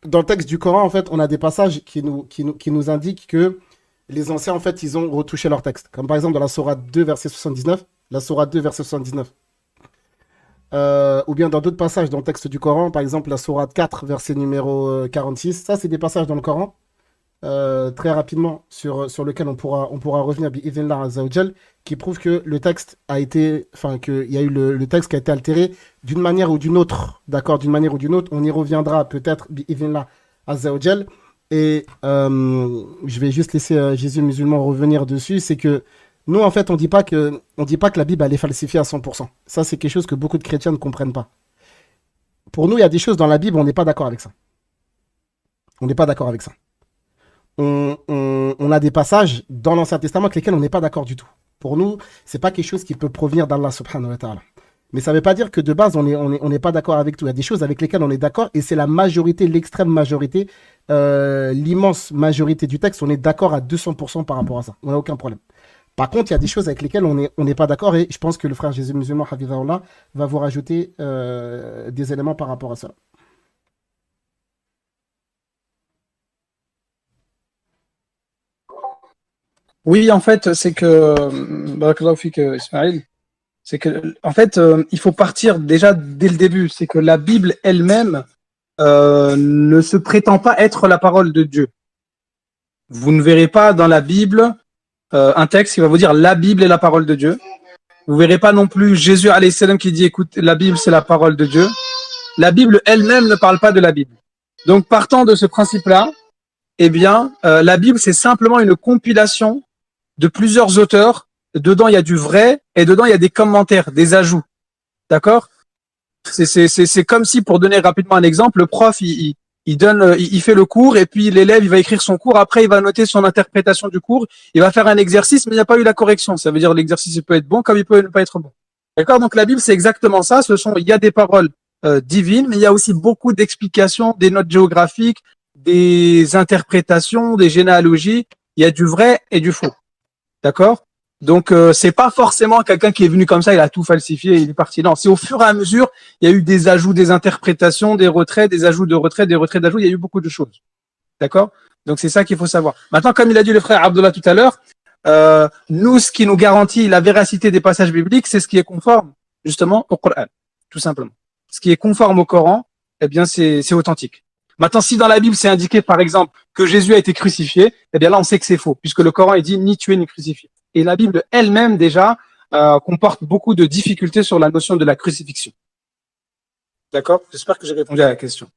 dans le texte du Coran, en fait, on a des passages qui nous indiquent que les anciens, en fait, ils ont retouché leur texte. Comme par exemple dans la Sourate 2, verset 79. La Sourate 2, verset 79. Ou bien dans d'autres passages dans le texte du Coran, par exemple la Sourate 4, verset numéro 46. Ça, c'est des passages dans le Coran, très rapidement, sur lequel on pourra revenir, bi-idhnillah azza wa jal, qui prouve que le texte a été, enfin, qu'il y a eu le texte qui a été altéré d'une manière ou d'une autre. D'accord, d'une manière ou d'une autre. On y reviendra peut-être, bi-idhnillah azza wa jal. Et je vais juste laisser Jésus musulman revenir dessus. C'est que nous, en fait, on dit pas que la Bible elle est falsifiée à 100%. Ça, c'est quelque chose que beaucoup de chrétiens ne comprennent pas. Pour nous, il y a des choses dans la Bible, on n'est pas d'accord avec ça. On n'est pas d'accord avec ça. On a des passages dans l'Ancien Testament avec lesquels on n'est pas d'accord du tout. Pour nous, c'est pas quelque chose qui peut provenir d'Allah subhanahu wa ta'ala. Mais ça ne veut pas dire que de base, on n'est pas d'accord avec tout. Il y a des choses avec lesquelles on est d'accord et c'est la majorité, l'extrême majorité, l'immense majorité du texte. On est d'accord à 200% par rapport à ça. On n'a aucun problème. Par contre, il y a des choses avec lesquelles on n'est pas d'accord et je pense que le frère Jésus musulman, Hafidahullah, va vous rajouter des éléments par rapport à ça. Oui, en fait, c'est que, barakallahu fik, Ismaël, c'est que, en fait, il faut partir déjà dès le début. C'est que la Bible elle-même ne se prétend pas être la parole de Dieu. Vous ne verrez pas dans la Bible un texte qui va vous dire la Bible est la parole de Dieu. Vous verrez pas non plus Jésus alayhi salam qui dit écoute, la Bible c'est la parole de Dieu. La Bible elle-même ne parle pas de la Bible. Donc partant de ce principe-là, eh bien, la Bible c'est simplement une compilation de plusieurs auteurs. Dedans il y a du vrai et dedans il y a des commentaires, des ajouts. D'accord? C'est comme si, pour donner rapidement un exemple, le prof il fait le cours et puis l'élève il va écrire son cours. Après il va noter son interprétation du cours. Il va faire un exercice, mais il n'y a pas eu la correction. Ça veut dire l'exercice il peut être bon comme il peut ne pas être bon. D'accord? Donc la Bible c'est exactement ça. Il y a des paroles divines, mais il y a aussi beaucoup d'explications, des notes géographiques, des interprétations, des généalogies. Il y a du vrai et du faux. D'accord? Donc c'est pas forcément quelqu'un qui est venu comme ça, il a tout falsifié, il est parti. Non, c'est au fur et à mesure, il y a eu des ajouts, des interprétations, des retraits, des ajouts de retraits, des retraits d'ajouts, il y a eu beaucoup de choses. D'accord? Donc c'est ça qu'il faut savoir. Maintenant, comme il a dit le frère Abdullah tout à l'heure, nous, ce qui nous garantit la véracité des passages bibliques, c'est ce qui est conforme justement au Coran, tout simplement. Ce qui est conforme au Coran, eh bien c'est authentique. Maintenant, si dans la Bible c'est indiqué, par exemple, que Jésus a été crucifié, eh bien là, on sait que c'est faux, puisque le Coran il dit ni tuer ni crucifier. Et la Bible elle-même déjà comporte beaucoup de difficultés sur la notion de la crucifixion. D'accord? J'espère que j'ai répondu à la question.